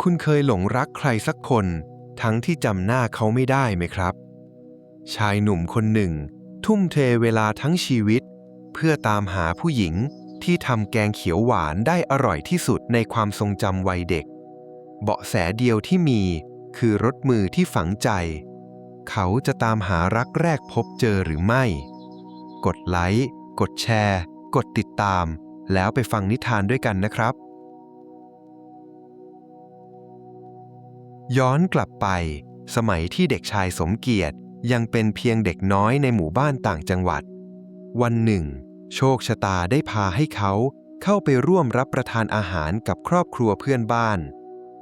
คุณเคยหลงรักใครสักคนทั้งที่จำหน้าเขาไม่ได้ไหมครับชายหนุ่มคนหนึ่งทุ่มเทเวลาทั้งชีวิตเพื่อตามหาผู้หญิงที่ทำแกงเขียวหวานได้อร่อยที่สุดในความทรงจำวัยเด็กเบาะแสเดียวที่มีคือรสมือที่ฝังใจเขาจะตามหารักแรกพบเจอหรือไม่กดไลค์กดแชร์กดติดตามแล้วไปฟังนิทานด้วยกันนะครับย้อนกลับไปสมัยที่เด็กชายสมเกียรติยังเป็นเพียงเด็กน้อยในหมู่บ้านต่างจังหวัดวันหนึ่งโชคชะตาได้พาให้เขาเข้าไปร่วมรับประทานอาหารกับครอบครัวเพื่อนบ้าน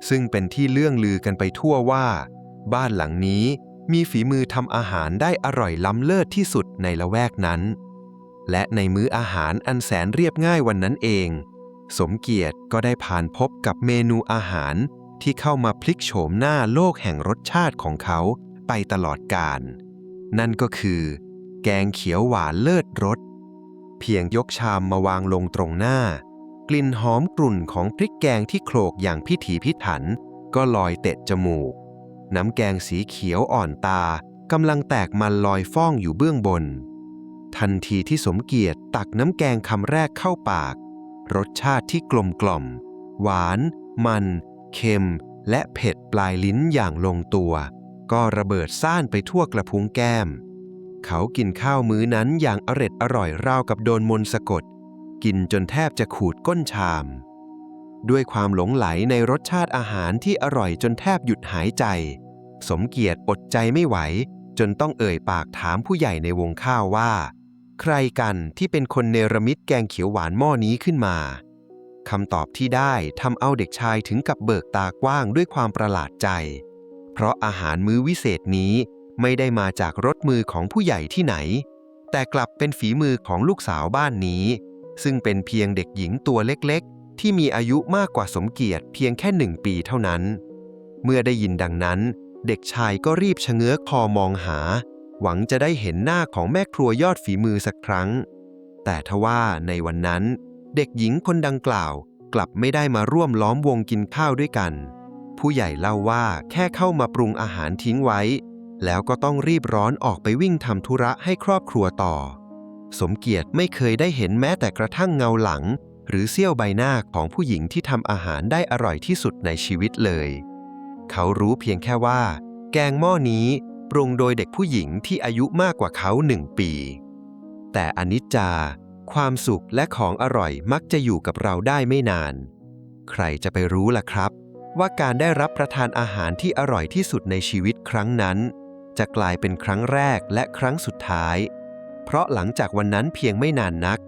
ซึ่งเป็นที่เลื่องลือกันไปทั่วว่าบ้านหลังนี้มีฝีมือทำอาหารได้อร่อยล้ำเลิศที่สุดในละแวกนั้นและในมื้ออาหารอันแสนเรียบง่ายวันนั้นเองสมเกียรติก็ได้ผ่านพบกับเมนูอาหารที่เข้ามาพลิกโฉมหน้าโลกแห่งรสชาติของเขาไปตลอดกาลนั่นก็คือแกงเขียวหวานเลิศรสเพียงยกชามมาวางลงตรงหน้ากลิ่นหอมกรุ่นของพริกแกงที่โขลกอย่างพิถีพิถันก็ลอยเตะจมูกน้ำแกงสีเขียวอ่อนตากำลังแตกมันลอยฟ้องอยู่เบื้องบนทันทีที่สมเกียรติตักน้ำแกงคำแรกเข้าปากรสชาติที่กลมกล่อมหวานมันเค็มและเผ็ดปลายลิ้นอย่างลงตัวก็ระเบิดซ่านไปทั่วกระพุ้งแก้มเขากินข้าวมื้อนั้นอย่างอร่อยราวกับโดนมนต์สะกดกินจนแทบจะขูดก้นชามด้วยความหลงไหลในรสชาติอาหารที่อร่อยจนแทบหยุดหายใจสมเกียรติอดใจไม่ไหวจนต้องเอ่ยปากถามผู้ใหญ่ในวงข้าวว่าใครกันที่เป็นคนเนรมิตแกงเขียวหวานหม้อนี้ขึ้นมาคำตอบที่ได้ทำเอาเด็กชายถึงกับเบิกตากว้างด้วยความประหลาดใจเพราะอาหารมื้อวิเศษนี้ไม่ได้มาจากรสมือของผู้ใหญ่ที่ไหนแต่กลับเป็นฝีมือของลูกสาวบ้านนี้ซึ่งเป็นเพียงเด็กหญิงตัวเล็กๆที่มีอายุมากกว่าสมเกียรติเพียงแค่1 ปีเท่านั้นเมื่อได้ยินดังนั้นเด็กชายก็รีบชะเง้อคอมองหาหวังจะได้เห็นหน้าของแม่ครัวยอดฝีมือสักครั้งแต่ทว่าในวันนั้นเด็กหญิงคนดังกล่าวกลับไม่ได้มาร่วมล้อมวงกินข้าวด้วยกันผู้ใหญ่เล่าว่าแค่เข้ามาปรุงอาหารทิ้งไว้แล้วก็ต้องรีบร้อนออกไปวิ่งทำธุระให้ครอบครัวต่อสมเกียรติไม่เคยได้เห็นแม้แต่กระทั่งเงาหลังหรือเสี้ยวใบหน้าของผู้หญิงที่ทำอาหารได้อร่อยที่สุดในชีวิตเลยเขารู้เพียงแค่ว่าแกงหม้อนี้ปรุงโดยเด็กผู้หญิงที่อายุมากกว่าเขา1 ปีแต่อนิจจาความสุขและของอร่อยมักจะอยู่กับเราได้ไม่นานใครจะไปรู้ล่ะครับว่าการได้รับประทานอาหารที่อร่อยที่สุดในชีวิตครั้งนั้นจะกลายเป็นครั้งแรกและครั้งสุดท้ายเพราะหลังจากวันนั้นเพียงไม่นานนัก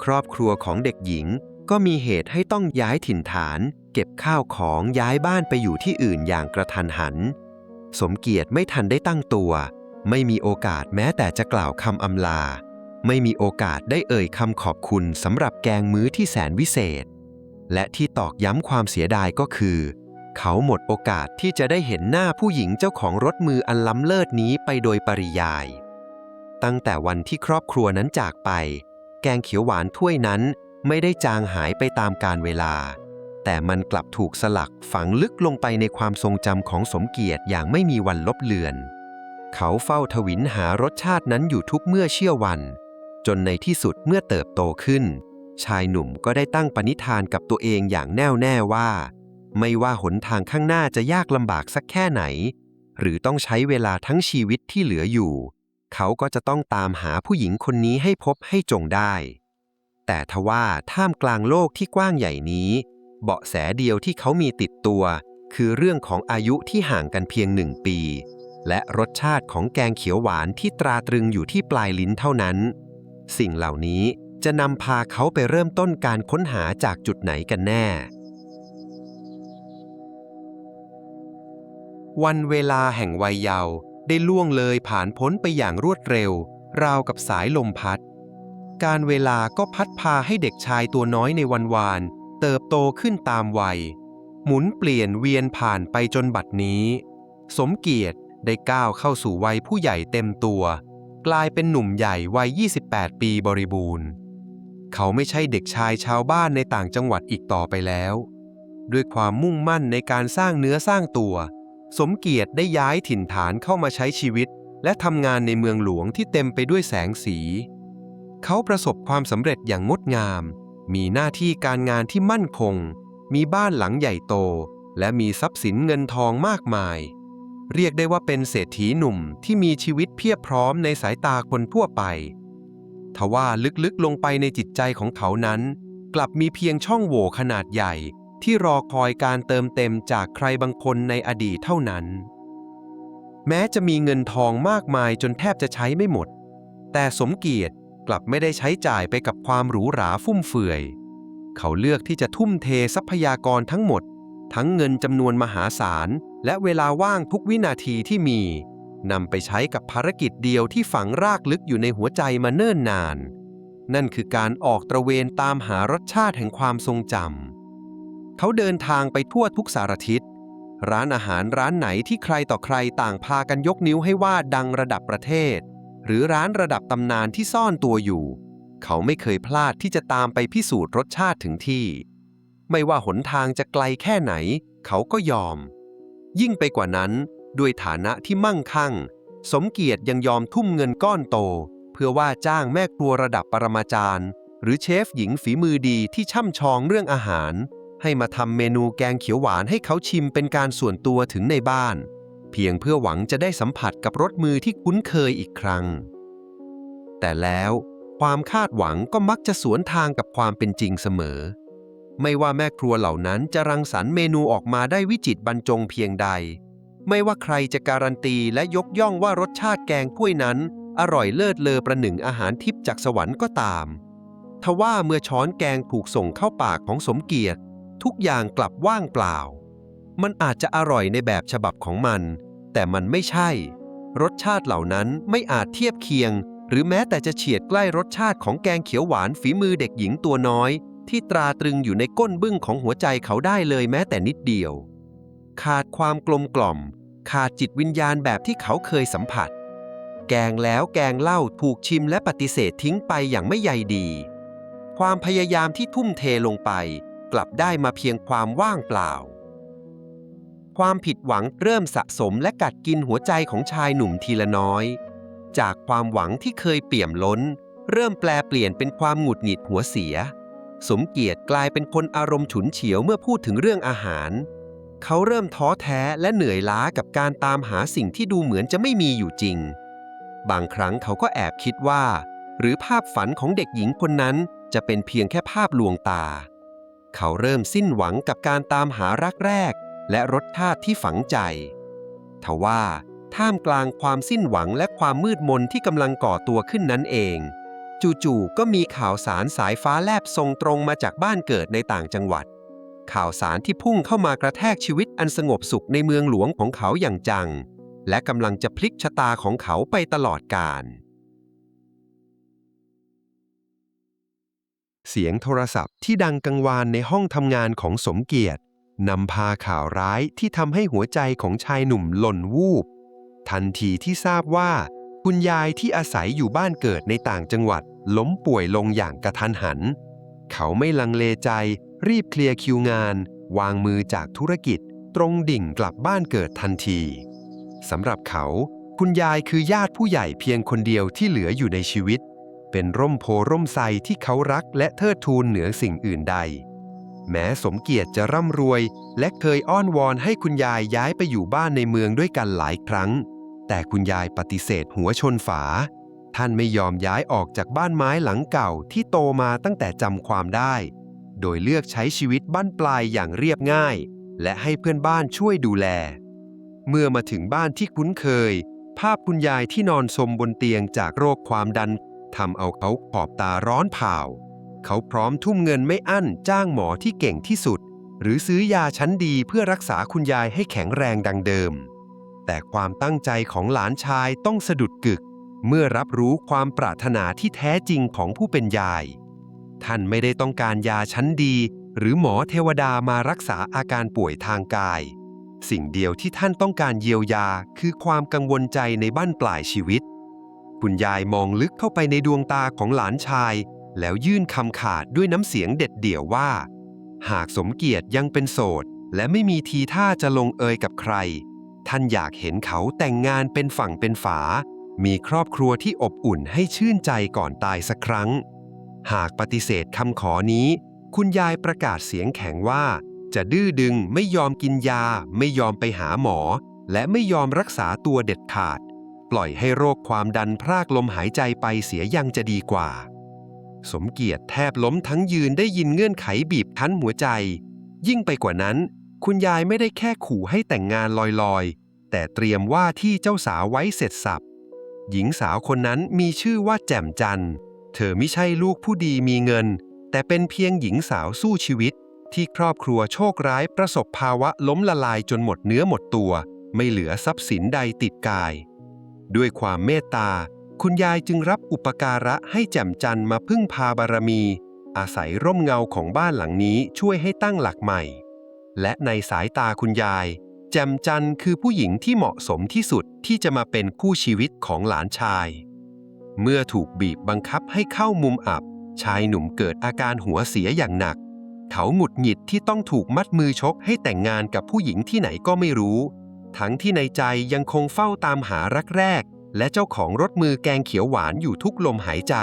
ครอบครัวของเด็กหญิงก็มีเหตุให้ต้องย้ายถิ่นฐานเก็บข้าวของย้ายบ้านไปอยู่ที่อื่นอย่างกระทันหันสมเกียรติไม่ทันได้ตั้งตัวไม่มีโอกาสแม้แต่จะกล่าวคำอำลาไม่มีโอกาสได้เอ่ยคำขอบคุณสำหรับแกงมื้อที่แสนวิเศษและที่ตอกย้ำความเสียดายก็คือเขาหมดโอกาสที่จะได้เห็นหน้าผู้หญิงเจ้าของรสมืออันล้ำเลิศนี้ไปโดยปริยายตั้งแต่วันที่ครอบครัวนั้นจากไปแกงเขียวหวานถ้วยนั้นไม่ได้จางหายไปตามกาลเวลาแต่มันกลับถูกสลักฝังลึกลงไปในความทรงจำของสมเกียรติอย่างไม่มีวันลบเลือนเขาเฝ้าทวินหารสชาตินั้นอยู่ทุกเมื่อเชื่อวันจนในที่สุดเมื่อเติบโตขึ้นชายหนุ่มก็ได้ตั้งปณิธานกับตัวเองอย่างแน่วแน่ว่าไม่ว่าหนทางข้างหน้าจะยากลำบากสักแค่ไหนหรือต้องใช้เวลาทั้งชีวิตที่เหลืออยู่เขาก็จะต้องตามหาผู้หญิงคนนี้ให้พบให้จงได้แต่ทว่าท่ามกลางโลกที่กว้างใหญ่นี้เบาะแสเดียวที่เขามีติดตัวคือเรื่องของอายุที่ห่างกันเพียง1 ปีและรสชาติของแกงเขียวหวานที่ตราตรึงอยู่ที่ปลายลิ้นเท่านั้นสิ่งเหล่านี้จะนำพาเขาไปเริ่มต้นการค้นหาจากจุดไหนกันแน่วันเวลาแห่งวัยเยาว์ได้ล่วงเลยผ่านพ้นไปอย่างรวดเร็วราวกับสายลมพัดการเวลาก็พัดพาให้เด็กชายตัวน้อยในวันวานเติบโตขึ้นตามวัยหมุนเปลี่ยนเวียนผ่านไปจนบัดนี้สมเกียรติได้ก้าวเข้าสู่วัยผู้ใหญ่เต็มตัวกลายเป็นหนุ่มใหญ่วัย28 ปีบริบูรณ์เขาไม่ใช่เด็กชายชาวบ้านในต่างจังหวัดอีกต่อไปแล้ว ด้วยความมุ่งมั่นในการสร้างเนื้อสร้างตัว สมเกียรติได้ย้ายถิ่นฐานเข้ามาใช้ชีวิตและทำงานในเมืองหลวงที่เต็มไปด้วยแสงสี เขาประสบความสำเร็จอย่างงดงาม มีหน้าที่การงานที่มั่นคง มีบ้านหลังใหญ่โต และมีทรัพย์สินเงินทองมากมาย เรียกได้ว่าเป็นเศรษฐีหนุ่มที่มีชีวิตเพียบพร้อมในสายตาคนทั่วไปทว่าลึกๆลงไปในจิตใจของเขานั้นกลับมีเพียงช่องโหว่ขนาดใหญ่ที่รอคอยการเติมเต็มจากใครบางคนในอดีตเท่านั้น แม้จะมีเงินทองมากมายจนแทบจะใช้ไม่หมด แต่สมเกียรติกลับไม่ได้ใช้จ่ายไปกับความหรูหราฟุ่มเฟือย เขาเลือกที่จะทุ่มเททรัพยากรทั้งหมดทั้งเงินจำนวนมหาศาลและเวลาว่างทุกวินาทีที่มีนำไปใช้กับภารกิจเดียวที่ฝังรากลึกอยู่ในหัวใจมาเนิ่นนานนั่นคือการออกตระเวนตามหารสชาติแห่งความทรงจำเขาเดินทางไปทั่วทุกสารทิศร้านอาหารร้านไหนที่ใครต่อใครต่างพากันยกนิ้วให้ว่าดังระดับประเทศหรือร้านระดับตำนานที่ซ่อนตัวอยู่เขาไม่เคยพลาดที่จะตามไปพิสูจน์รสชาติถึงที่ไม่ว่าหนทางจะไกลแค่ไหนเขาก็ยอมยิ่งไปกว่านั้นด้วยฐานะที่มั่งคั่งสมเกียรติยังยอมทุ่มเงินก้อนโตเพื่อว่าจ้างแม่ครัวระดับปรมาจารย์หรือเชฟหญิงฝีมือดีที่ช่ำชองเรื่องอาหารให้มาทำเมนูแกงเขียวหวานให้เขาชิมเป็นการส่วนตัวถึงในบ้านเพียงเพื่อหวังจะได้สัมผัสกับรสมือที่คุ้นเคยอีกครั้งแต่แล้วความคาดหวังก็มักจะสวนทางกับความเป็นจริงเสมอไม่ว่าแม่ครัวเหล่านั้นจะรังสรรค์เมนูออกมาได้วิจิตรบรรจงเพียงใดไม่ว่าใครจะการันตีและยกย่องว่ารสชาติแกงถ้วยนั้นอร่อยเลิศเลอประหนึ่งอาหารทิพย์จากสวรรค์ก็ตามทว่าเมื่อช้อนแกงถูกส่งเข้าปากของสมเกียรติทุกอย่างกลับว่างเปล่ามันอาจจะอร่อยในแบบฉบับของมันแต่มันไม่ใช่รสชาติเหล่านั้นไม่อาจเทียบเคียงหรือแม้แต่จะเฉียดใกล้รสชาติของแกงเขียวหวานฝีมือเด็กหญิงตัวน้อยที่ตราตรึงอยู่ในก้นบึ้งของหัวใจเขาได้เลยแม้แต่นิดเดียวขาดความกลมกล่อมขาดจิตวิญญาณแบบที่เขาเคยสัมผัสแกงแล้วแกงเล่าถูกชิมและปฏิเสธทิ้งไปอย่างไม่ใยดีความพยายามที่ทุ่มเทลงไปกลับได้มาเพียงความว่างเปล่าความผิดหวังเริ่มสะสมและกัดกินหัวใจของชายหนุ่มทีละน้อยจากความหวังที่เคยเปี่ยมล้นเริ่มแปลเปลี่ยนเป็นความหงุดหงิดหัวเสียสมเกียรติกลายเป็นคนอารมณ์ฉุนเฉียวเมื่อพูดถึงเรื่องอาหารเขาเริ่มท้อแท้และเหนื่อยล้ากับการตามหาสิ่งที่ดูเหมือนจะไม่มีอยู่จริงบางครั้งเขาก็แอบคิดว่าหรือภาพฝันของเด็กหญิงคนนั้นจะเป็นเพียงแค่ภาพลวงตาเขาเริ่มสิ้นหวังกับการตามหารักแรกและรสชาติที่ฝังใจทว่าท่ามกลางความสิ้นหวังและความมืดมนที่กำลังก่อตัวขึ้นนั้นเองจู่ๆก็มีข่าวสารสายฟ้าแลบส่งตรงมาจากบ้านเกิดในต่างจังหวัดข่าวสารที่พุ่งเข้ามากระแทกชีวิตอันสงบสุขในเมืองหลวงของเขาอย่างจังและกำลังจะพลิกชะตาของเขาไปตลอดกาลเสียงโทรศัพท์ที่ดังกังวานในห้องทำงานของสมเกียรตินำพาข่าวร้ายที่ทำให้หัวใจของชายหนุ่มหล่นวูบทันทีที่ทราบว่าคุณยายที่อาศัยอยู่บ้านเกิดในต่างจังหวัดล้มป่วยลงอย่างกระทันหันเขาไม่ลังเลใจรีบเคลียร์คิวงานวางมือจากธุรกิจตรงดิ่งกลับบ้านเกิดทันทีสำหรับเขาคุณยายคือญาติผู้ใหญ่เพียงคนเดียวที่เหลืออยู่ในชีวิตเป็นร่มโพร่มไทรที่เขารักและเทิดทูนเหนือสิ่งอื่นใดแม้สมเกียรติจะร่ำรวยและเคยอ้อนวอนให้คุณยายย้ายไปอยู่บ้านในเมืองด้วยกันหลายครั้งแต่คุณยายปฏิเสธหัวชนฝาท่านไม่ยอมย้ายออกจากบ้านไม้หลังเก่าที่โตมาตั้งแต่จำความได้โดยเลือกใช้ชีวิตบั้นปลายอย่างเรียบง่ายและให้เพื่อนบ้านช่วยดูแลเมื่อมาถึงบ้านที่คุ้นเคยภาพคุณยายที่นอนสมบนเตียงจากโรคความดันทำเอาเขาขอบตาร้อนเผาเขาพร้อมทุ่มเงินไม่อั้นจ้างหมอที่เก่งที่สุดหรือซื้อยาชั้นดีเพื่อรักษาคุณยายให้แข็งแรงดังเดิมแต่ความตั้งใจของหลานชายต้องสะดุดกึกเมื่อรับรู้ความปรารถนาที่แท้จริงของผู้เป็นยายท่านไม่ได้ต้องการยาชั้นดีหรือหมอเทวดามารักษาอาการป่วยทางกายสิ่งเดียวที่ท่านต้องการเยียวยาคือความกังวลใจในบั้นปลายชีวิตคุณยายมองลึกเข้าไปในดวงตาของหลานชายแล้วยื่นคำขาดด้วยน้ำเสียงเด็ดเดี่ยวว่า หากสมเกียรติยังเป็นโสดและไม่มีทีท่าจะลงเอยกับใครท่านอยากเห็นเขาแต่งงานเป็นฝั่งเป็นฝามีครอบครัวที่อบอุ่นให้ชื่นใจก่อนตายสักครั้งหากปฏิเสธคำขอนี้คุณยายประกาศเสียงแข็งว่าจะดื้อดึงไม่ยอมกินยาไม่ยอมไปหาหมอและไม่ยอมรักษาตัวเด็ดขาดปล่อยให้โรคความดันพรากลมหายใจไปเสียยังจะดีกว่าสมเกียรติแทบล้มทั้งยืนได้ยินเงื่อนไขบีบคั้นหัวใจยิ่งไปกว่านั้นคุณยายไม่ได้แค่ขู่ให้แต่งงานลอยๆแต่เตรียมว่าที่เจ้าสาวไว้เสร็จสับหญิงสาวคนนั้นมีชื่อว่าแจ่มจันทร์เธอไม่ใช่ลูกผู้ดีมีเงินแต่เป็นเพียงหญิงสาวสู้ชีวิตที่ครอบครัวโชคร้ายประสบภาวะล้มละลายจนหมดเนื้อหมดตัวไม่เหลือทรัพย์สินใดติดกายด้วยความเมตตาคุณยายจึงรับอุปการะให้แจ่มจันทร์มาพึ่งพาบารมีอาศัยร่มเงาของบ้านหลังนี้ช่วยให้ตั้งหลักใหม่และในสายตาคุณยายแจ่มจันทร์คือผู้หญิงที่เหมาะสมที่สุดที่จะมาเป็นคู่ชีวิตของหลานชายเมื่อถูกบีบบังคับให้เข้ามุมอับชายหนุ่มเกิดอาการหัวเสียอย่างหนักเขาหงุดหงิดที่ต้องถูกมัดมือชกให้แต่งงานกับผู้หญิงที่ไหนก็ไม่รู้ทั้งที่ในใจยังคงเฝ้าตามหารักแรกและเจ้าของรสมือแกงเขียวหวานอยู่ทุกลมหายใจ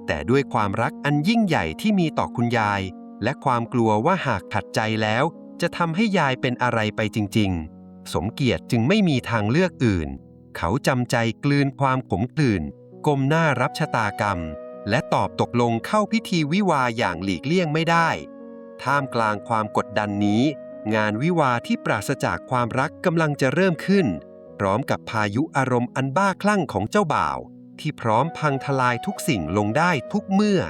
แต่ด้วยความรักอันยิ่งใหญ่ที่มีต่อคุณยายและความกลัวว่าหากขัดใจแล้วจะทำให้ยายเป็นอะไรไปจริงๆสมเกียรติจึงไม่มีทางเลือกอื่นเขาจำใจกลืนความขมขื่นก้มหน้ารับชะตากรรมและตอบตกลงเข้าพิธีวิวาอย่างหลีกเลี่ยงไม่ได้ท่ามกลางความกดดันนี้งานวิวาที่ปราศจากความรักกำลังจะเริ่มขึ้นพร้อมกับพายุอารมณ์อันบ้าคลั่งของเจ้าบ่าวที่พร้อมพังทลายทุกสิ่งลงได้ทุกเมื่อ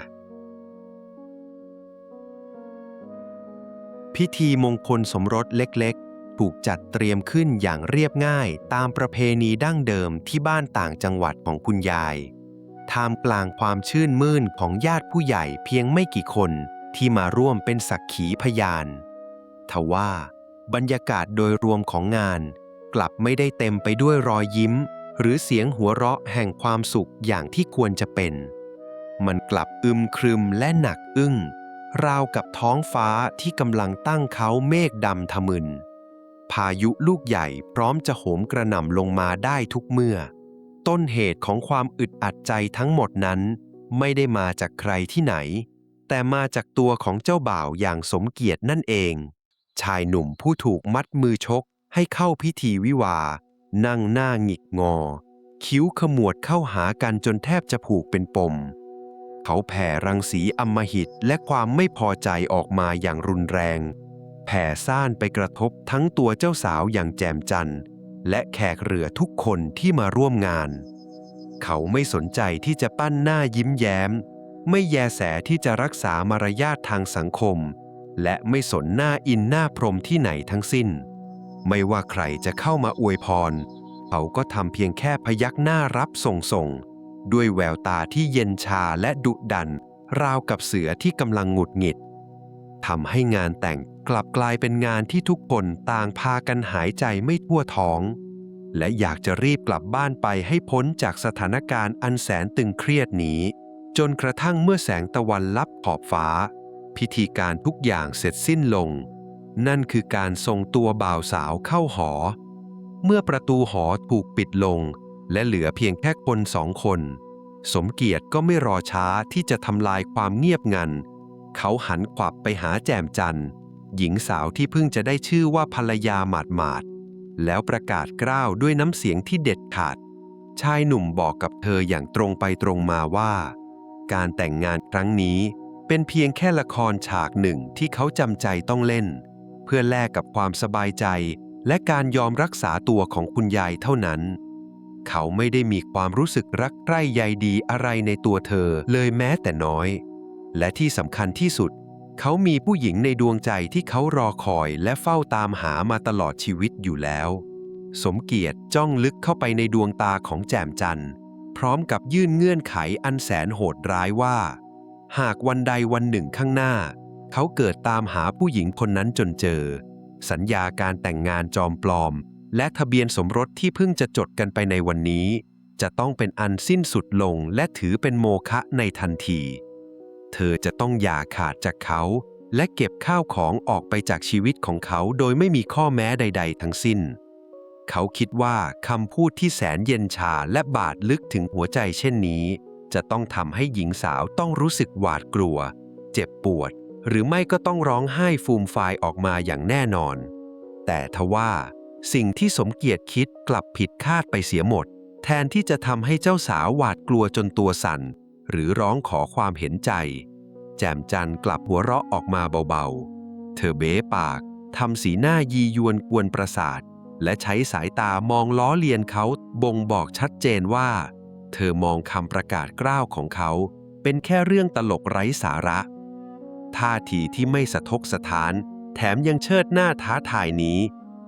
พิธีมงคลสมรสเล็กๆถูกจัดเตรียมขึ้นอย่างเรียบง่ายตามประเพณีดั้งเดิมที่บ้านต่างจังหวัดของคุณยายท่ามกลางความชื่นมื่นของญาติผู้ใหญ่เพียงไม่กี่คนที่มาร่วมเป็นสักขีพยานทว่าบรรยากาศโดยรวมของงานกลับไม่ได้เต็มไปด้วยรอยยิ้มหรือเสียงหัวเราะแห่งความสุขอย่างที่ควรจะเป็นมันกลับอึมครึมและหนักอึ้งราวกับท้องฟ้าที่กำลังตั้งเขาเมฆดำทะมึนพายุลูกใหญ่พร้อมจะโหมกระหน่ำลงมาได้ทุกเมื่อต้นเหตุของความอึดอัดใจทั้งหมดนั้นไม่ได้มาจากใครที่ไหนแต่มาจากตัวของเจ้าบ่าวอย่างสมเกียรตินั่นเองชายหนุ่มผู้ถูกมัดมือชกให้เข้าพิธีวิวานั่งหน้าหงิกงอคิ้วขมวดเข้าหากันจนแทบจะผูกเป็นปมเขาแผ่รังสีอำมหิตและความไม่พอใจออกมาอย่างรุนแรงแผ่ซ่านไปกระทบทั้งตัวเจ้าสาวอย่างแจ่มจันทร์และแขกเรือทุกคนที่มาร่วมงานเขาไม่สนใจที่จะปั้นหน้ายิ้มแย้มไม่แยแสที่จะรักษามารยาททางสังคมและไม่สนหน้าอินหน้าพรหมที่ไหนทั้งสิ้นไม่ว่าใครจะเข้ามาอวยพรเขาก็ทำเพียงแค่พยักหน้ารับส่งด้วยแววตาที่เย็นชาและดุดันราวกับเสือที่กำลังหงุดหงิดทำให้งานแต่งกลับกลายเป็นงานที่ทุกคนต่างพากันหายใจไม่ทั่วท้องและอยากจะรีบกลับบ้านไปให้พ้นจากสถานการณ์อันแสนตึงเครียดนี้จนกระทั่งเมื่อแสงตะวันลับขอบฟ้าพิธีการทุกอย่างเสร็จสิ้นลงนั่นคือการส่งตัวบ่าวสาวเข้าหอเมื่อประตูหอถูกปิดลงและเหลือเพียงแค่คน2 คนสมเกียรติก็ไม่รอช้าที่จะทำลายความเงียบงันเขาหันขวับไปหาแจ่มจันทร์หญิงสาวที่เพิ่งจะได้ชื่อว่าภรรยาหมาดๆแล้วประกาศกล้าวด้วยน้ำเสียงที่เด็ดขาดชายหนุ่มบอกกับเธออย่างตรงไปตรงมาว่าการแต่งงานครั้งนี้เป็นเพียงแค่ละครฉากหนึ่งที่เขาจำใจต้องเล่นเพื่อแลกกับความสบายใจและการยอมรักษาตัวของคุณยายเท่านั้นเขาไม่ได้มีความรู้สึกรักใคร่ใยดีอะไรในตัวเธอเลยแม้แต่น้อยและที่สำคัญที่สุดเขามีผู้หญิงในดวงใจที่เขารอคอยและเฝ้าตามหามาตลอดชีวิตอยู่แล้วสมเกียรติจ้องลึกเข้าไปในดวงตาของแจ่มจันทร์พร้อมกับยื่นเงื่อนไขอันแสนโหดร้ายว่าหากวันใดวันหนึ่งข้างหน้าเขาเกิดตามหาผู้หญิงคนนั้นจนเจอสัญญาการแต่งงานจอมปลอมและทะเบียนสมรสที่เพิ่งจะจดกันไปในวันนี้จะต้องเป็นอันสิ้นสุดลงและถือเป็นโมฆะในทันทีเธอจะต้องอย่าขาดจากเขา และเก็บข้าวของออกไปจากชีวิตของเขาโดยไม่มีข้อแม้ใดๆทั้งสิ้นเขาคิดว่าคำพูดที่แสนเย็นชาและบาดลึกถึงหัวใจเช่นนี้จะต้องทำให้หญิงสาวต้องรู้สึกหวาดกลัวเจ็บปวดหรือไม่ก็ต้องร้องไห้ฟูมฟายออกมาอย่างแน่นอนแต่ทว่าสิ่งที่สมเกียรติคิดกลับผิดคาดไปเสียหมดแทนที่จะทำให้เจ้าสาวหวาดกลัวจนตัวสั่นหรือร้องขอความเห็นใจแจ่มจันทร์กลับหัวเราะออกมาเบาๆเธอเบ้ปากทำสีหน้ายียวนกวนประสาทและใช้สายตามองล้อเลียนเขาบ่งบอกชัดเจนว่าเธอมองคำประกาศกล้าวของเขาเป็นแค่เรื่องตลกไร้สาระท่าทีที่ไม่สะทกสะท้านแถมยังเชิดหน้าท้าทายนี้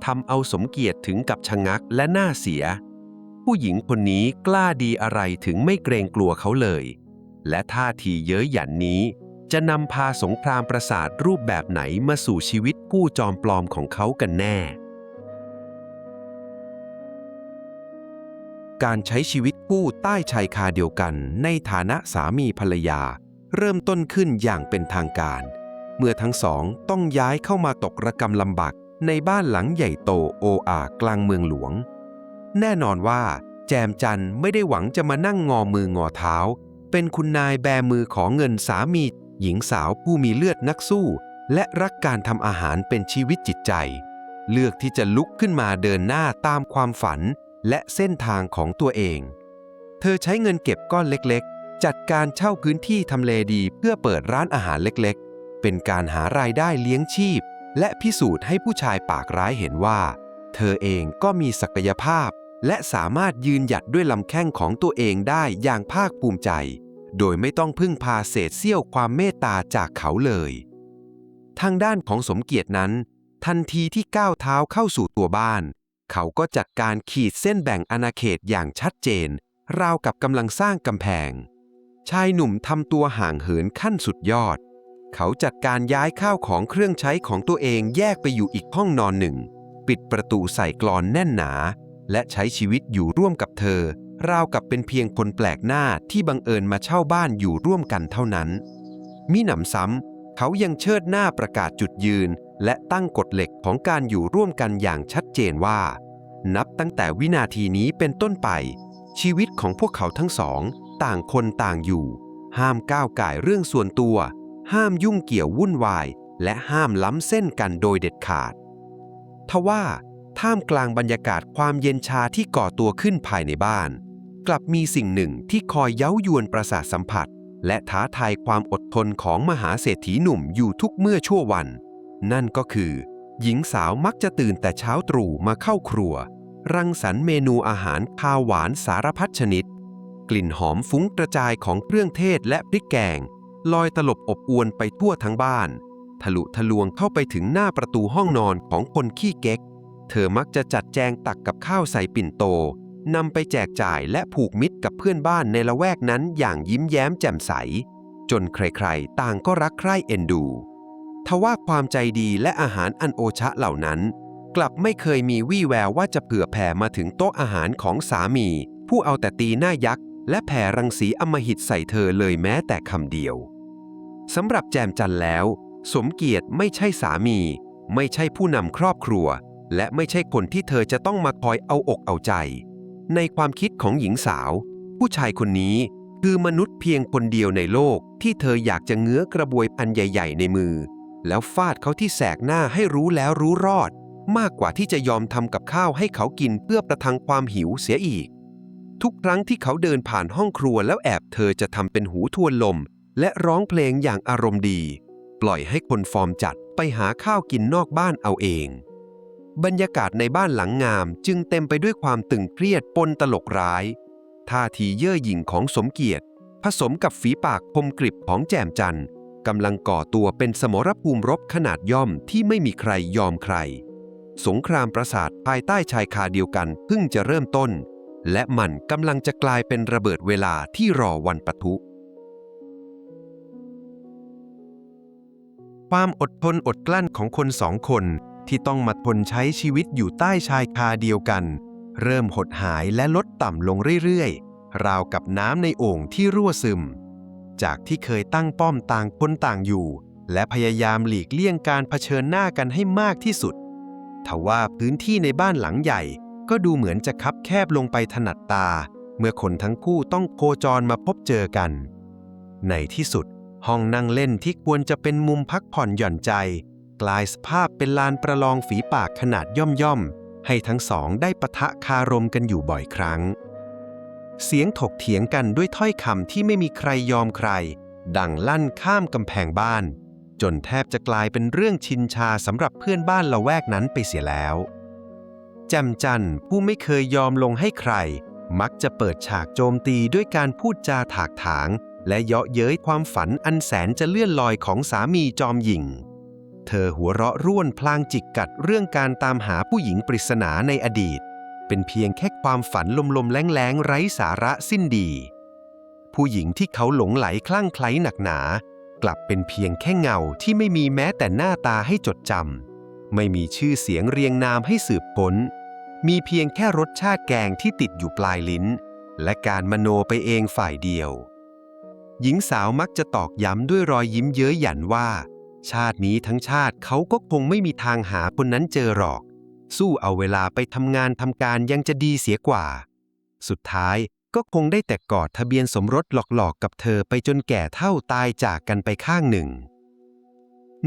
ทำเอาสมเกียรติถึงกับชะงักและหน้าเสียผู้หญิงคนนี้กล้าดีอะไรถึงไม่เกรงกลัวเขาเลยและท่าทีเย้ยหยันนี้จะนำพาสงครามประสาทรูปแบบไหนมาสู่ชีวิตผู้จอมปลอมของเขากันแน่การใช้ชีวิตคู่ใต้ชายคาเดียวกันในฐานะสามีภรรยาเริ่มต้นขึ้นอย่างเป็นทางการเมื่อทั้งสองต้องย้ายเข้ามาตกระกำลำบากในบ้านหลังใหญ่โตโออากลางเมืองหลวงแน่นอนว่าแจมจันทร์ไม่ได้หวังจะมานั่งงอมืองอเท้าเป็นคุณนายแบมือขอเงินสามีหญิงสาวผู้มีเลือดนักสู้และรักการทำอาหารเป็นชีวิตจิตใจเลือกที่จะลุกขึ้นมาเดินหน้าตามความฝันและเส้นทางของตัวเองเธอใช้เงินเก็บก้อนเล็กๆจัดการเช่าพื้นที่ทำเลดีเพื่อเปิดร้านอาหารเล็กๆเป็นการหารายได้เลี้ยงชีพและพิสูจน์ให้ผู้ชายปากร้ายเห็นว่าเธอเองก็มีศักยภาพและสามารถยืนหยัดด้วยลำแข้งของตัวเองได้อย่างภาคภูมิใจโดยไม่ต้องพึ่งพาเศษเสี้ยวความเมตตาจากเขาเลยทางด้านของสมเกียรตินั้นทันทีที่ก้าวเท้าเข้าสู่ตัวบ้านเขาก็จัดการขีดเส้นแบ่งอาณาเขตอย่างชัดเจนราวกับกำลังสร้างกำแพงชายหนุ่มทำตัวห่างเหินขั้นสุดยอดเขาจัดการย้ายข้าวของเครื่องใช้ของตัวเองแยกไปอยู่อีกห้องนอนหนึ่งปิดประตูใส่กลอนแน่นหนาและใช้ชีวิตอยู่ร่วมกับเธอราวกับเป็นเพียงคนแปลกหน้าที่บังเอิญมาเช่าบ้านอยู่ร่วมกันเท่านั้นมิหนำซ้ำเขายังเชิดหน้าประกาศจุดยืนและตั้งกฎเหล็กของการอยู่ร่วมกันอย่างชัดเจนว่านับตั้งแต่วินาทีนี้เป็นต้นไปชีวิตของพวกเขาทั้งสองต่างคนต่างอยู่ห้ามก้าวก่ายเรื่องส่วนตัวห้ามยุ่งเกี่ยววุ่นวายและห้ามล้ำเส้นกันโดยเด็ดขาดทว่าท่ามกลางบรรยากาศความเย็นชาที่ก่อตัวขึ้นภายในบ้านกลับมีสิ่งหนึ่งที่คอยเย้ายวนประสาทสัมผัสและท้าทายความอดทนของมหาเศรษฐีหนุ่มอยู่ทุกเมื่อชั่ววันนั่นก็คือหญิงสาวมักจะตื่นแต่เช้าตรู่มาเข้าครัวรังสรรค์เมนูอาหารคาวหวานสารพัดชนิดกลิ่นหอมฟุ้งกระจายของเครื่องเทศและพริกแกงลอยตลบอบอวนไปทั่วทั้งบ้านทะลุทะลวงเข้าไปถึงหน้าประตูห้องนอนของคนขี้เก๊กเธอมักจะจัดแจงตักกับข้าวใส่ปิ่นโตนำไปแจกจ่ายและผูกมิตรกับเพื่อนบ้านในละแวกนั้นอย่างยิ้มแย้มแจ่มใสจนใครๆต่างก็รักใคร่เอ็นดูทว่าความใจดีและอาหารอันโอชะเหล่านั้นกลับไม่เคยมีวี่แววว่าจะเผื่อแผ่มาถึงโต๊ะอาหารของสามีผู้เอาแต่ตีหน้ายักษ์และแผ่รังสีอำมหิตใส่เธอเลยแม้แต่คำเดียวสำหรับแจมจันทร์แล้วสมเกียรติไม่ใช่สามีไม่ใช่ผู้นำครอบครัวและไม่ใช่คนที่เธอจะต้องมาคอยเอาอกเอาใจในความคิดของหญิงสาวผู้ชายคนนี้คือมนุษย์เพียงคนเดียวในโลกที่เธออยากจะเงื้อกระบวยอันใหญ่ๆในมือแล้วฟาดเขาที่แสกหน้าให้รู้แล้วรู้รอดมากกว่าที่จะยอมทำกับข้าวให้เขากินเพื่อประทังความหิวเสียอีกทุกครั้งที่เขาเดินผ่านห้องครัวแล้วแอบเธอจะทำเป็นหูทวนลมและร้องเพลงอย่างอารมณ์ดีปล่อยให้คนฟอร์มจัดไปหาข้าวกินนอกบ้านเอาเองบรรยากาศในบ้านหลังงามจึงเต็มไปด้วยความตึงเครียดปนตลกร้ายท่าทีเย่อหยิ่งของสมเกียรติผสมกับฝีปากคมกริบของแจ่มจันทร์กำลังก่อตัวเป็นสมรภูมิรบขนาดย่อมที่ไม่มีใครยอมใครสงครามประสาทภายใต้ชายคาเดียวกันเพิ่งจะเริ่มต้นและมันกำลังจะกลายเป็นระเบิดเวลาที่รอวันปะทุความอดทนอดกลั้นของคนสองคนที่ต้องมาทนใช้ชีวิตอยู่ใต้ชายคาเดียวกันเริ่มหดหายและลดต่ำลงเรื่อยๆราวกับน้ำในโอ่งที่รั่วซึมจากที่เคยตั้งป้อมต่างคนต่างอยู่ และพยายามหลีกเลี่ยงการเผชิญหน้ากันให้มากที่สุดทว่าพื้นที่ในบ้านหลังใหญ่ก็ดูเหมือนจะคับแคบลงไปถนัดตาเมื่อคนทั้งคู่ต้องโคจรมาพบเจอกันในที่สุดห้องนั่งเล่นที่ควรจะเป็นมุมพักผ่อนหย่อนใจกลายสภาพเป็นลานประลองฝีปากขนาดย่อมๆให้ทั้งสองได้ปะทะคารมกันอยู่บ่อยครั้งเสียงถกเถียงกันด้วยถ้อยคำที่ไม่มีใครยอมใครดังลั่นข้ามกำแพงบ้านจนแทบจะกลายเป็นเรื่องชินชาสำหรับเพื่อนบ้านละแวกนั้นไปเสียแล้วแจ่มจันทร์ผู้ไม่เคยยอมลงให้ใครมักจะเปิดฉากโจมตีด้วยการพูดจาถากถางและเยาะเย้ยความฝันอันแสนจะเลื่อนลอยของสามีจอมหยิ่งเธอหัวเราะร่วนพลางจิกกัดเรื่องการตามหาผู้หญิงปริศนาในอดีตเป็นเพียงแค่ความฝันลมๆแล้งๆไร้สาระสิ้นดีผู้หญิงที่เขาหลงไหลคลั่งไคล้หนักหนากลับเป็นเพียงแค่เงาที่ไม่มีแม้แต่หน้าตาให้จดจำไม่มีชื่อเสียงเรียงนามให้สืบค้นมีเพียงแค่รสชาติแกงที่ติดอยู่ปลายลิ้นและการมโนไปเองฝ่ายเดียวหญิงสาวมักจะตอกย้ำด้วยรอยยิ้มเย้ยหยันว่าชาตินี้ทั้งชาติเขาก็คงไม่มีทางหาคนนั้นเจอหรอกสู้เอาเวลาไปทำงานทำการยังจะดีเสียกว่าสุดท้ายก็คงได้แต่กอดทะเบียนสมรสหลอกๆกับเธอไปจนแก่เฒ่าตายจากกันไปข้างหนึ่ง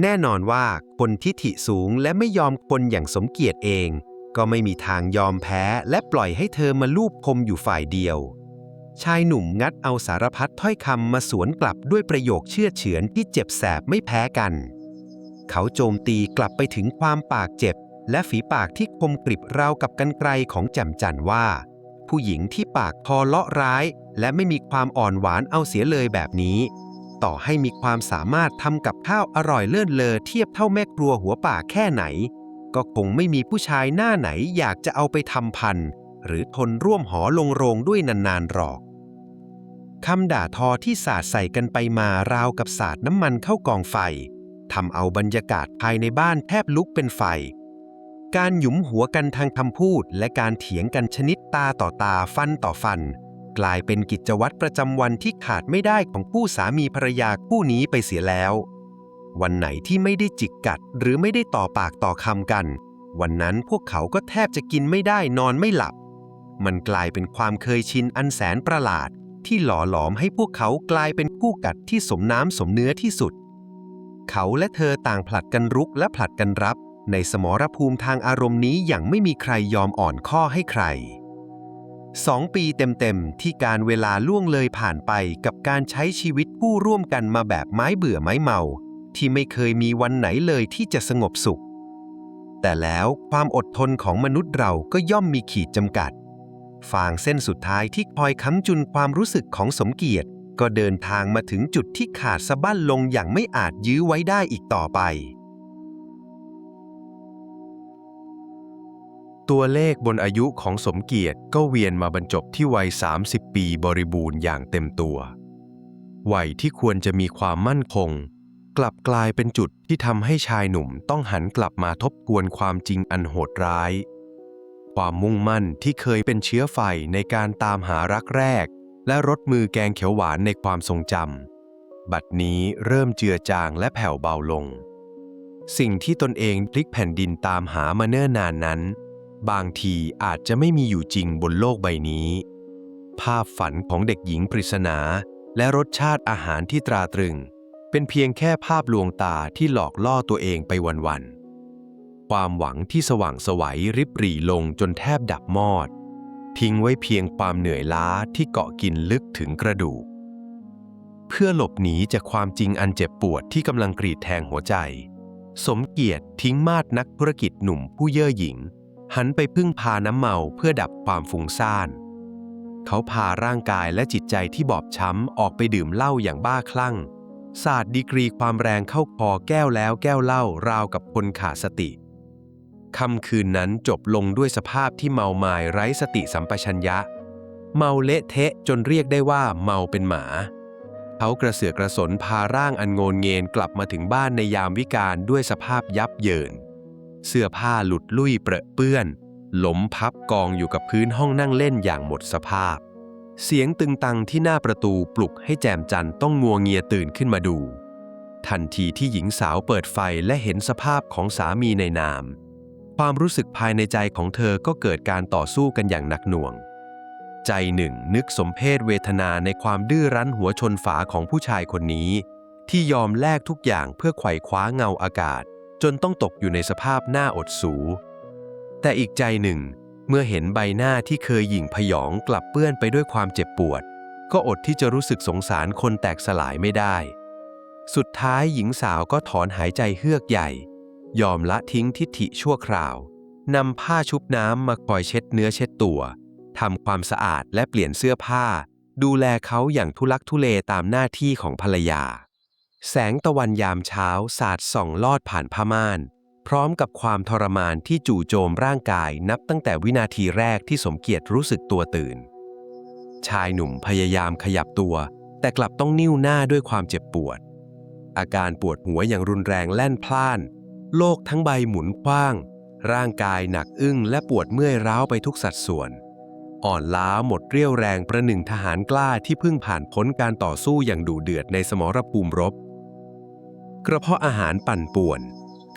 แน่นอนว่าคนทิฐิสูงและไม่ยอมคนอย่างสมเกียรติเองก็ไม่มีทางยอมแพ้และปล่อยให้เธอมาลูบคมอยู่ฝ่ายเดียวชายหนุ่มงัดเอาสารพัดถ้อยคำมาสวนกลับด้วยประโยคเชื่อดเฉือนที่เจ็บแสบไม่แพ้กันเขาโจมตีกลับไปถึงความปากเจ็บและฝีปากที่คมกริบราวกับกรรไกรของแจ่มจันทร์ว่าผู้หญิงที่ปากพอเลาะร้ายและไม่มีความอ่อนหวานเอาเสียเลยแบบนี้ต่อให้มีความสามารถทำกับข้าวอร่อยเลิศเลอเทียบเท่าแม่ครัวหัวป่าแค่ไหนก็คงไม่มีผู้ชายหน้าไหนอยากจะเอาไปทำพันหรือทนร่วมหอลงโรงด้วยนานๆหรอกคำด่าทอที่สาดใส่กันไปมาราวกับสาดน้ำมันเข้ากองไฟทำเอาบรรยากาศภายในบ้านแทบลุกเป็นไฟการหยุมหัวกันทางคำพูดและการเถียงกันชนิดตาต่อตาฟันต่อฟันกลายเป็นกิจวัตรประจำวันที่ขาดไม่ได้ของคู่สามีภรรยาคู่นี้ไปเสียแล้ววันไหนที่ไม่ได้จิกกัดหรือไม่ได้ต่อปากต่อคำกันวันนั้นพวกเขาก็แทบจะกินไม่ได้นอนไม่หลับมันกลายเป็นความเคยชินอันแสนประหลาดที่หล่อหลอมให้พวกเขากลายเป็นคู่กัดที่สมน้ำสมเนื้อที่สุดเขาและเธอต่างผลัดกันรุกและผลัดกันรับในสมรภูมิทางอารมณ์นี้อย่างไม่มีใครยอมอ่อนข้อให้ใคร2 ปีเต็มๆที่การเวลาล่วงเลยผ่านไปกับการใช้ชีวิตคู่ร่วมกันมาแบบไม้เบื่อไม้เมาที่ไม่เคยมีวันไหนเลยที่จะสงบสุขแต่แล้วความอดทนของมนุษย์เราก็ย่อมมีขีดจำกัดฟางเส้นสุดท้ายที่คอยค้ำจุนความรู้สึกของสมเกียรติก็เดินทางมาถึงจุดที่ขาดสะบั้นลงอย่างไม่อาจยื้อไว้ได้อีกต่อไปตัวเลขบนอายุของสมเกียรติก็เวียนมาบรรจบที่วัย30 ปีบริบูรณ์อย่างเต็มตัววัยที่ควรจะมีความมั่นคงกลับกลายเป็นจุดที่ทำให้ชายหนุ่มต้องหันกลับมาทบทวนความจริงอันโหดร้ายความมุ่งมั่นที่เคยเป็นเชื้อไฟในการตามหารักแรกและรสมือแกงเขียวหวานในความทรงจำบัดนี้เริ่มเจือจางและแผ่วเบาลงสิ่งที่ตนเองพลิกแผ่นดินตามหามาเนิ่นนานนั้นบางทีอาจจะไม่มีอยู่จริงบนโลกใบนี้ภาพฝันของเด็กหญิงปริศนาและรสชาติอาหารที่ตราตรึงเป็นเพียงแค่ภาพลวงตาที่หลอกล่อตัวเองไปวันๆความหวังที่สว่างไสวริบหรี่ลงจนแทบดับมอดทิ้งไว้เพียงความเหนื่อยล้าที่เกาะกินลึกถึงกระดูกเพื่อหลบหนีจากความจริงอันเจ็บปวดที่กำลังกรีดแทงหัวใจสมเกียรติทิ้งมาดนักธุรกิจหนุ่มผู้เย่อหยิ่งหันไปพึ่งพาน้ำเมาเพื่อดับความฟุ้งซ่านเขาพาร่างกายและจิตใจที่บอบช้ำออกไปดื่มเหล้าอย่างบ้าคลั่งสาดดีกรีความแรงเข้าคอแก้วแล้วแก้วเหล้าราวกับคนขาดสติค่ำคืนนั้นจบลงด้วยสภาพที่เมามายไร้สติสัมปชัญญะเมาเละเทะจนเรียกได้ว่าเมาเป็นหมาเขากระเสือกกระสนพาร่างอันโงนเงียนกลับมาถึงบ้านในยามวิกาลด้วยสภาพยับเยินเสื้อผ้าหลุดลุ่ยเปรอะเปื้อนล้มพับกองอยู่กับพื้นห้องนั่งเล่นอย่างหมดสภาพเสียงตึงตังที่หน้าประตูปลุกให้แจ่มจันทร์ต้องงัวเงียตื่นขึ้นมาดู ทันทีที่หญิงสาวเปิดไฟและเห็นสภาพของสามีในนามความรู้สึกภายในใจของเธอก็เกิดการต่อสู้กันอย่างหนักหน่วงใจหนึ่งนึกสมเพชเวทนาในความดื้อรั้นหัวชนฝาของผู้ชายคนนี้ที่ยอมแลกทุกอย่างเพื่อไขว่คว้าเงาอากาศจนต้องตกอยู่ในสภาพหน้าอดสูแต่อีกใจหนึ่งเมื่อเห็นใบหน้าที่เคยหยิ่งพยองกลับเปื้อนไปด้วยความเจ็บปวดก็อดที่จะรู้สึกสงสารคนแตกสลายไม่ได้สุดท้ายหญิงสาวก็ถอนหายใจเฮือกใหญ่ยอมละทิ้งทิฐิชั่วคราวนำผ้าชุบน้ำมาคอยเช็ดเนื้อเช็ดตัวทำความสะอาดและเปลี่ยนเสื้อผ้าดูแลเขาอย่างทุลักทุเลตามหน้าที่ของภรรยาแสงตะวันยามเช้าสาดส่องลอดผ่านผ้าม่านพร้อมกับความทรมานที่จู่โจมร่างกายนับตั้งแต่วินาทีแรกที่สมเกียรติรู้สึกตัวตื่นชายหนุ่มพยายามขยับตัวแต่กลับต้องนิ่วหน้าด้วยความเจ็บปวดอาการปวดหัวอย่างรุนแรงแล่นพล่านโลกทั้งใบหมุนคว้างร่างกายหนักอึ้งและปวดเมื่อยร้าวไปทุกสัดส่วนอ่อนล้าหมดเรี่ยวแรงประหนึ่งทหารกล้าที่เพิ่งผ่านพ้นการต่อสู้อย่างดุเดือดในสมรภูมิรบกระเพาะอาหารปั่นป่วน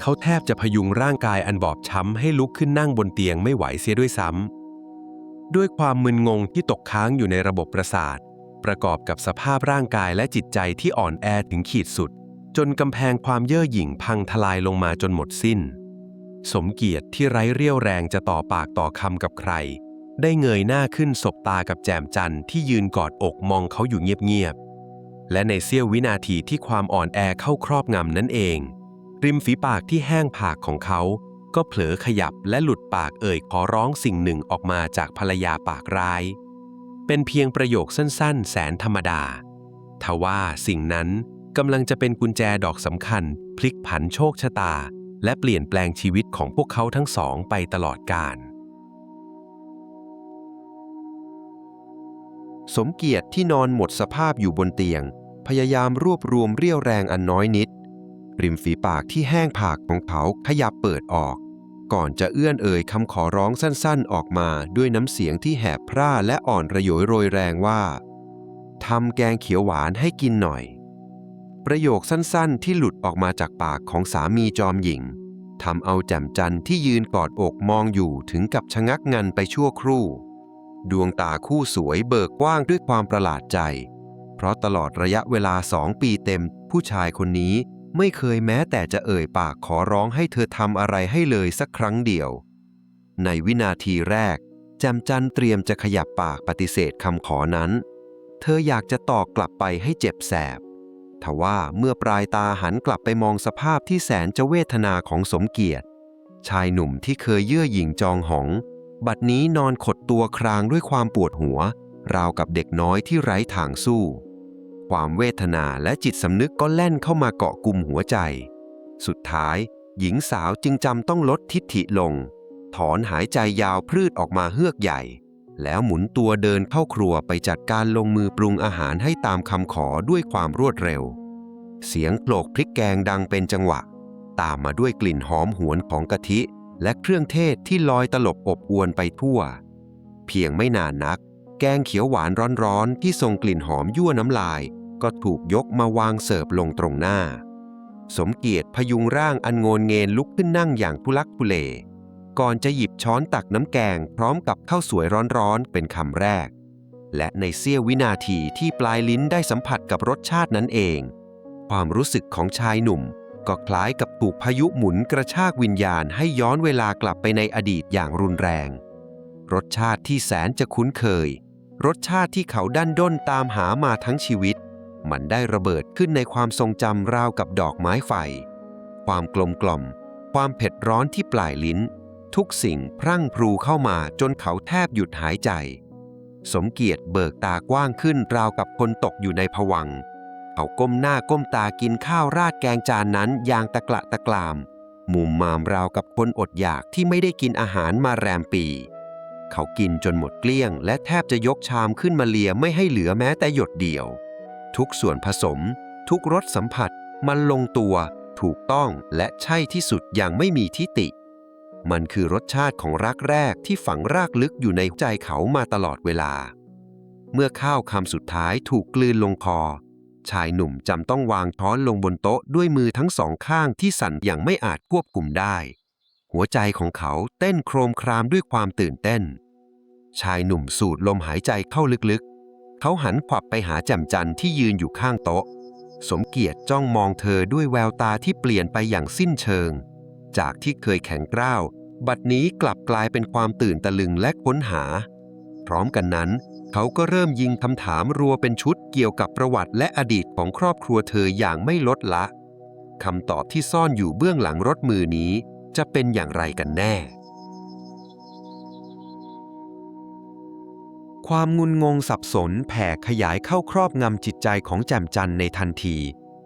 เขาแทบจะพยุงร่างกายอันบอบช้ำให้ลุกขึ้นนั่งบนเตียงไม่ไหวเสียด้วยซ้ำด้วยความมึนงงที่ตกค้างอยู่ในระบบประสาทประกอบกับสภาพร่างกายและจิตใจที่อ่อนแอถึงขีดสุดจนกำแพงความเย่อหยิ่งพังทลายลงมาจนหมดสิ้นสมเกียรติที่ไร้เรี่ยวแรงจะต่อปากต่อคำกับใครได้เงยหน้าขึ้นสบตากับแจ่มจันทร์ที่ยืนกอดอกมองเขาอยู่เงียบๆและในเสี้ยววินาทีที่ความอ่อนแอเข้าครอบงำนั่นเองริมฝีปากที่แห้งผากของเขาก็เผลอขยับและหลุดปากเอ่ยขอร้องสิ่งหนึ่งออกมาจากภรรยาปากร้ายเป็นเพียงประโยคสั้นๆแสนธรรมดาทว่าสิ่งนั้นกำลังจะเป็นกุญแจดอกสำคัญพลิกผันโชคชะตาและเปลี่ยนแปลงชีวิตของพวกเขาทั้งสองไปตลอดกาลสมเกียรติที่นอนหมดสภาพอยู่บนเตียงพยายามรวบรวมเรี่ยวแรงอันน้อยนิดริมฝีปากที่แห้งผากของเขาขยับเปิดออกก่อนจะเอื้อนเอ่ยคำขอร้องสั้นๆออกมาด้วยน้ำเสียงที่แหบพร่าและอ่อนระโยยโรยแรงว่าทำแกงเขียวหวานให้กินหน่อยประโยคสั้นๆที่หลุดออกมาจากปากของสามีจอมหญิงทำเอาแจ่มจันทร์ที่ยืนกอดอกมองอยู่ถึงกับชะงักงันไปชั่วครู่ดวงตาคู่สวยเบิกกว้างด้วยความประหลาดใจเพราะตลอดระยะเวลา2 ปีเต็มผู้ชายคนนี้ไม่เคยแม้แต่จะเอ่ยปากขอร้องให้เธอทำอะไรให้เลยสักครั้งเดียวในวินาทีแรกแจ่มจันทร์เตรียมจะขยับปากปฏิเสธคำขอนั้นเธออยากจะตอบกลับไปให้เจ็บแสบทว่าเมื่อปลายตาหันกลับไปมองสภาพที่แสนจะเวทนาของสมเกียรติชายหนุ่มที่เคยเยื่อหยิ่งจองหองบัดนี้นอนขดตัวครางด้วยความปวดหัวราวกับเด็กน้อยที่ไร้ทางสู้ความเวทนาและจิตสำนึกก็แล่นเข้ามาเกาะกุมหัวใจสุดท้ายหญิงสาวจึงจำต้องลดทิฐิลงถอนหายใจยาวพรืดออกมาเฮือกใหญ่แล้วหมุนตัวเดินเข้าครัวไปจัดการลงมือปรุงอาหารให้ตามคำขอด้วยความรวดเร็วเสียงโขลกพริกแกงดังเป็นจังหวะตามมาด้วยกลิ่นหอมหวนของกะทิและเครื่องเทศที่ลอยตลบอบอวนไปทั่วเพียงไม่นานนักแกงเขียวหวานร้อนๆที่ทรงกลิ่นหอมยั่วน้ำลายก็ถูกยกมาวางเสิร์ฟลงตรงหน้าสมเกียรติพยุงร่างอันโงนเงินลุกขึ้นนั่งอย่างทุลักทุเลก่อนจะหยิบช้อนตักน้ำแกงพร้อมกับข้าวสวยร้อนๆเป็นคำแรกและในเสี้ยววินาทีที่ปลายลิ้นได้สัมผัสกับรสชาตินั้นเองความรู้สึกของชายหนุ่มก็คล้ายกับถูกพายุหมุนกระชากวิญญาณให้ย้อนเวลากลับไปในอดีตอย่างรุนแรงรสชาติที่แสนจะคุ้นเคยรสชาติที่เขาดั้นด้นตามหามาทั้งชีวิตมันได้ระเบิดขึ้นในความทรงจำราวกับดอกไม้ไฟความกลมกล่อมความเผ็ดร้อนที่ปลายลิ้นทุกสิ่งพรั่งพรูเข้ามาจนเขาแทบหยุดหายใจสมเกียรติเบิกตากว้างขึ้นราวกับคนตกอยู่ในภวังค์เขาก้มหน้าก้มตากินข้าวราดแกงจานนั้นอย่างตะกละตะกรามมุมมามราวกับคนอดอยากที่ไม่ได้กินอาหารมาแรมปีเขากินจนหมดเกลี้ยงและแทบจะยกชามขึ้นมาเลียไม่ให้เหลือแม้แต่หยดเดียวทุกส่วนผสมทุกรสสัมผัสมันลงตัวถูกต้องและใช่ที่สุดอย่างไม่มีทิฏฐิมันคือรสชาติของรักแรกที่ฝังรากลึกอยู่ในใจเขามาตลอดเวลาเมื่อข้าวคำสุดท้ายถูกกลืนลงคอ ชายหนุ่มจำต้องวางช้อนลงบนโต๊ะด้วยมือทั้งสองข้างที่สั่นอย่างไม่อาจควบคุมได้หัวใจของเขาเต้นโครมครามด้วยความตื่นเต้นชายหนุ่มสูดลมหายใจเข้าลึกๆเขาหันขวับไปหาแจ่มจันทร์ที่ยืนอยู่ข้างโต๊ะสมเกียรติจ้องมองเธอด้วยแววตาที่เปลี่ยนไปอย่างสิ้นเชิงจากที่เคยแข็งกร้าวบัดนี้กลับกลายเป็นความตื่นตะลึงและค้นหาพร้อมกันนั้นเขาก็เริ่มยิงคำถามรัวเป็นชุดเกี่ยวกับประวัติและอดีตของครอบครัวเธออย่างไม่ลดละคำตอบที่ซ่อนอยู่เบื้องหลังรถมือนี้จะเป็นอย่างไรกันแน่ความงุนงงสับสนแผ่ขยายเข้าครอบงำจิตใจของแจ่มจันทร์ในทันที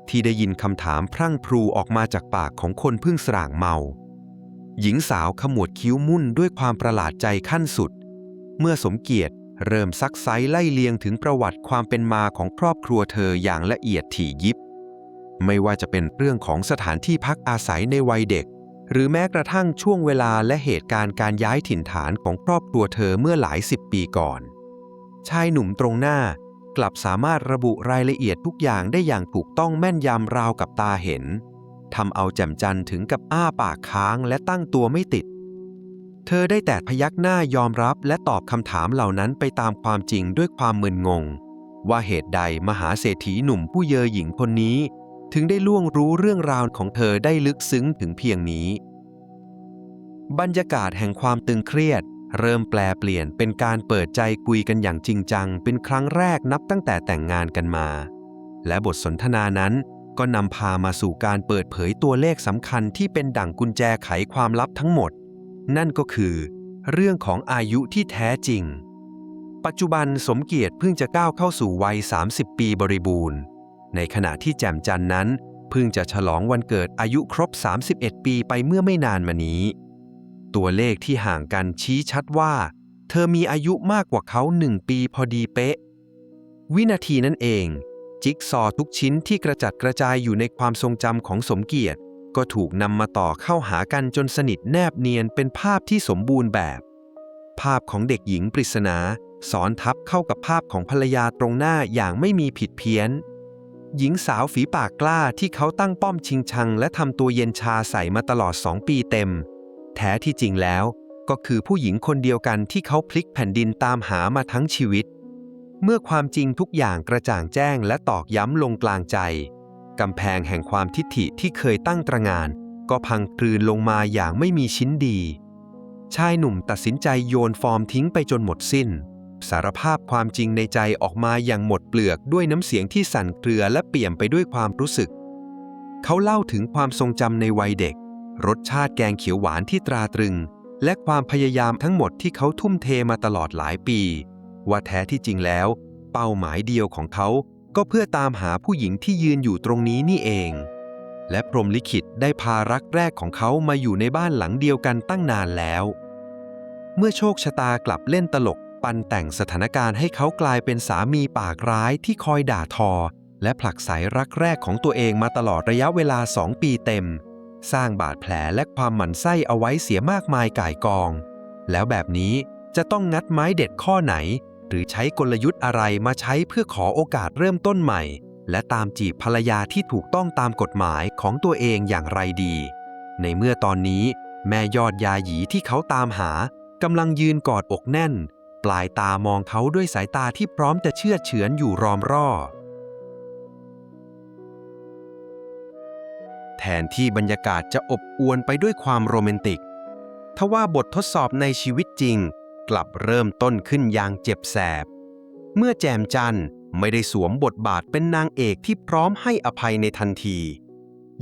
ที่ได้ยินคำถามพรั่งพรูออกมาจากปากของคนเพิ่งสร่างเมาหญิงสาวขมวดคิ้วมุ่นด้วยความประหลาดใจขั้นสุดเมื่อสมเกียรติเริ่มซักไซ้ไล่เลียงถึงประวัติความเป็นมาของครอบครัวเธออย่างละเอียดถี่ยิบไม่ว่าจะเป็นเรื่องของสถานที่พักอาศัยในวัยเด็กหรือแม้กระทั่งช่วงเวลาและเหตุการณ์การย้ายถิ่นฐานของครอบครัวเธอเมื่อหลายสิบปีก่อนชายหนุ่มตรงหน้ากลับสามารถระบุรายละเอียดทุกอย่างได้อย่างถูกต้องแม่นยำราวกับตาเห็นทำเอาแจ่มจันทร์ถึงกับอ้าปากค้างและตั้งตัวไม่ติดเธอได้แต่พยักหน้ายอมรับและตอบคำถามเหล่านั้นไปตามความจริงด้วยความมึนงงว่าเหตุใดมหาเศรษฐีหนุ่มผู้เย่อหยิ่งคนนี้ถึงได้ล่วงรู้เรื่องราวของเธอได้ลึกซึ้งถึงเพียงนี้บรรยากาศแห่งความตึงเครียดเริ่มแปลเปลี่ยนเป็นการเปิดใจคุยกันอย่างจริงจังเป็นครั้งแรกนับตั้งแต่แต่งงานกันมาและบทสนทนานั้นก็นำพามาสู่การเปิดเผยตัวเลขสำคัญที่เป็นดั่งกุญแจไขความลับทั้งหมดนั่นก็คือเรื่องของอายุที่แท้จริงปัจจุบันสมเกียรติเพิ่งจะก้าวเข้าสู่วัย30 ปีบริบูรณ์ในขณะที่แจ่มจันทร์นั้นเพิ่งจะฉลองวันเกิดอายุครบ31 ปีไปเมื่อไม่นานมานี้ตัวเลขที่ห่างกันชี้ชัดว่าเธอมีอายุมากกว่าเขา1 ปีพอดีเป๊ะวินาทีนั้นเองจิ๊กซอว์ทุกชิ้นที่กระจัดกระจายอยู่ในความทรงจำของสมเกียรติก็ถูกนำมาต่อเข้าหากันจนสนิทแนบเนียนเป็นภาพที่สมบูรณ์แบบภาพของเด็กหญิงปริศนาซ้อนทับเข้ากับภาพของภรรยาตรงหน้าอย่างไม่มีผิดเพี้ยนหญิงสาวฝีปากกล้าที่เขาตั้งป้อมชิงชังและทำตัวเย็นชาใส่มาตลอด2 ปีเต็มแท้ที่จริงแล้วก็คือผู้หญิงคนเดียวกันที่เขาพลิกแผ่นดินตามหามาทั้งชีวิตเมื่อความจริงทุกอย่างกระจ่างแจ้งและตอกย้ำลงกลางใจกำแพงแห่งความทิฐิที่เคยตั้งตระหง่านก็พังคลืนลงมาอย่างไม่มีชิ้นดีชายหนุ่มตัดสินใจโยนฟอร์มทิ้งไปจนหมดสิ้นสารภาพความจริงในใจออกมาอย่างหมดเปลือกด้วยน้ำเสียงที่สั่นเครือและเปี่ยมไปด้วยความรู้สึกเขาเล่าถึงความทรงจำในวัยเด็กรสชาติแกงเขียวหวานที่ตราตรึงและความพยายามทั้งหมดที่เขาทุ่มเทมาตลอดหลายปีว่าแท้ที่จริงแล้วเป้าหมายเดียวของเขาก็เพื่อตามหาผู้หญิงที่ยืนอยู่ตรงนี้นี่เองและพรหมลิขิตได้พารักแรกของเขามาอยู่ในบ้านหลังเดียวกันตั้งนานแล้วเมื่อโชคชะตากลับเล่นตลกปันแต่งสถานการณ์ให้เขากลายเป็นสามีปากร้ายที่คอยด่าทอและผลักไสรักแรกของตัวเองมาตลอดระยะเวลา2 ปีเต็มสร้างบาดแผลและความหมั่นไส้เอาไว้เสียมากมายก่ายกองแล้วแบบนี้จะต้องงัดไม้เด็ดข้อไหนหรือใช้กลยุทธ์อะไรมาใช้เพื่อขอโอกาสเริ่มต้นใหม่และตามจีบภรรยาที่ถูกต้องตามกฎหมายของตัวเองอย่างไรดีในเมื่อตอนนี้แม่ยอดยาหยีที่เขาตามหากำลังยืนกอดอกแน่นปลายตามองเขาด้วยสายตาที่พร้อมจะเชื่อดเฉือนอยู่รอมร่อแทนที่บรรยากาศจะอบอวลไปด้วยความโรแมนติกทว่าบททดสอบในชีวิตจริงกลับเริ่มต้นขึ้นอย่างเจ็บแสบเมื่อแจ่มจันทร์ไม่ได้สวมบทบาทเป็นนางเอกที่พร้อมให้อภัยในทันที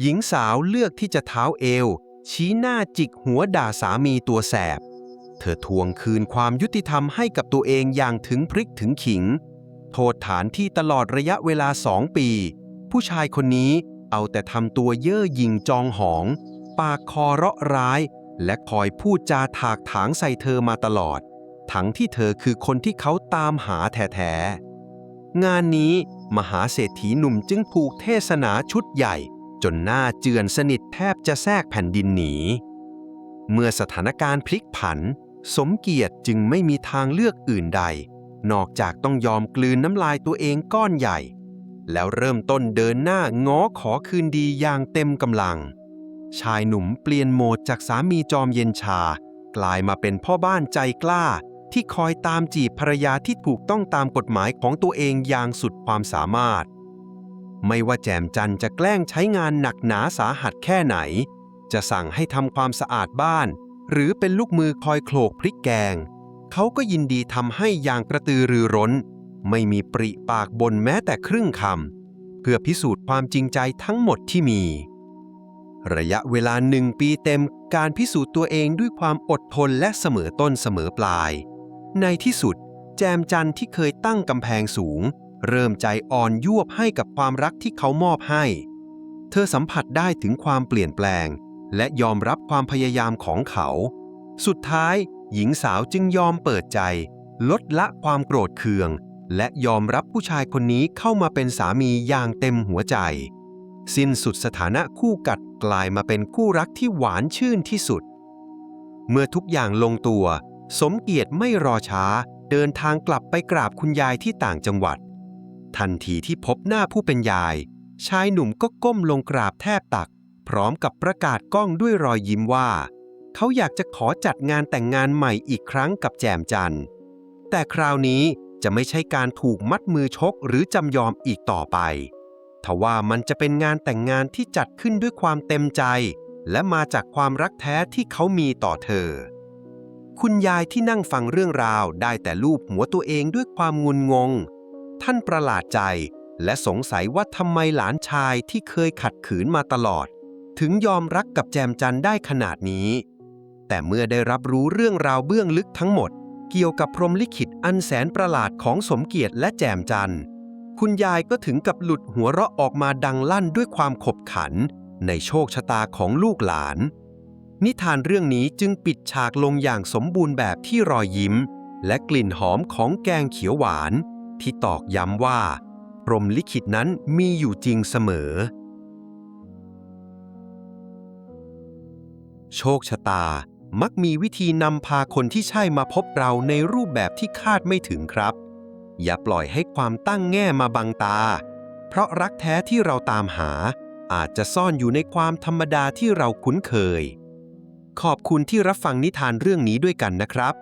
หญิงสาวเลือกที่จะเท้าเอวชี้หน้าจิกหัวด่าสามีตัวแสบเธอทวงคืนความยุติธรรมให้กับตัวเองอย่างถึงพริกถึงขิงโทษฐานที่ตลอดระยะเวลา2 ปีผู้ชายคนนี้เอาแต่ทำตัวเย่อหยิ่งจองหองปากคอเราะร้ายและคอยพูดจาถากถางใส่เธอมาตลอดทั้งที่เธอคือคนที่เขาตามหาแท้ๆงานนี้มหาเศรษฐีหนุ่มจึงผูกเทศนาชุดใหญ่จนหน้าเจือนสนิทแทบจะแทรกแผ่นดินหนีเมื่อสถานการณ์พลิกผันสมเกียรติจึงไม่มีทางเลือกอื่นใดนอกจากต้องยอมกลืนน้ำลายตัวเองก้อนใหญ่ แล้วเริ่มต้นเดินหน้าง้อขอคืนดีอย่างเต็มกำลังชายหนุ่มเปลี่ยนโหมดจากสามีจอมเย็นชากลายมาเป็นพ่อบ้านใจกล้าที่คอยตามจีบภรรยาที่ถูกต้องตามกฎหมายของตัวเองอย่างสุดความสามารถไม่ว่าแจมจันจะแกล้งใช้งานหนักหนาสาหัสแค่ไหนจะสั่งให้ทำความสะอาดบ้านหรือเป็นลูกมือคอยโขลกพริกแกงเขาก็ยินดีทำให้อย่างกระตือรือร้นไม่มีปริปากบ่นแม้แต่ครึ่งคำเพื่อพิสูจน์ความจริงใจทั้งหมดที่มีระยะเวลา1 ปีเต็มการพิสูจน์ตัวเองด้วยความอดทนและเสมอต้นเสมอปลายในที่สุดแจมจันที่เคยตั้งกำแพงสูงเริ่มใจอ่อนยวบให้กับความรักที่เขามอบให้เธอสัมผัสได้ถึงความเปลี่ยนแปลงและยอมรับความพยายามของเขาสุดท้ายหญิงสาวจึงยอมเปิดใจลดละความโกรธเคืองและยอมรับผู้ชายคนนี้เข้ามาเป็นสามีอย่างเต็มหัวใจสิ้นสุดสถานะคู่กัดกลายมาเป็นคู่รักที่หวานชื่นที่สุดเมื่อทุกอย่างลงตัวสมเกียรติไม่รอช้าเดินทางกลับไปกราบคุณยายที่ต่างจังหวัดทันทีที่พบหน้าผู้เป็นยายชายหนุ่มก็ก้มลงกราบแทบตักพร้อมกับประกาศก้องด้วยรอยยิ้มว่าเขาอยากจะขอจัดงานแต่งงานใหม่อีกครั้งกับแจมจันแต่คราวนี้จะไม่ใช่การถูกมัดมือชกหรือจำยอมอีกต่อไปทว่ามันจะเป็นงานแต่งงานที่จัดขึ้นด้วยความเต็มใจและมาจากความรักแท้ที่เขามีต่อเธอคุณยายที่นั่งฟังเรื่องราวได้แต่ลูบหัวตัวเองด้วยความงุนงงท่านประหลาดใจและสงสัยว่าทำไมหลานชายที่เคยขัดขืนมาตลอดถึงยอมรักกับแจมจันได้ขนาดนี้แต่เมื่อได้รับรู้เรื่องราวเบื้องลึกทั้งหมดเกี่ยวกับพรหมลิขิตอันแสนประหลาดของสมเกียรติและแจมจันคุณยายก็ถึงกับหลุดหัวเราะออกมาดังลั่นด้วยความขบขันในโชคชะตาของลูกหลานนิทานเรื่องนี้จึงปิดฉากลงอย่างสมบูรณ์แบบที่รอยยิ้มและกลิ่นหอมของแกงเขียวหวานที่ตอกย้ำว่าพรหมลิขิตนั้นมีอยู่จริงเสมอโชคชะตามักมีวิธีนำพาคนที่ใช่มาพบเราในรูปแบบที่คาดไม่ถึงครับอย่าปล่อยให้ความตั้งแง่มาบังตาเพราะรักแท้ที่เราตามหาอาจจะซ่อนอยู่ในความธรรมดาที่เราคุ้นเคยขอบคุณที่รับฟังนิทานเรื่องนี้ด้วยกันนะครับ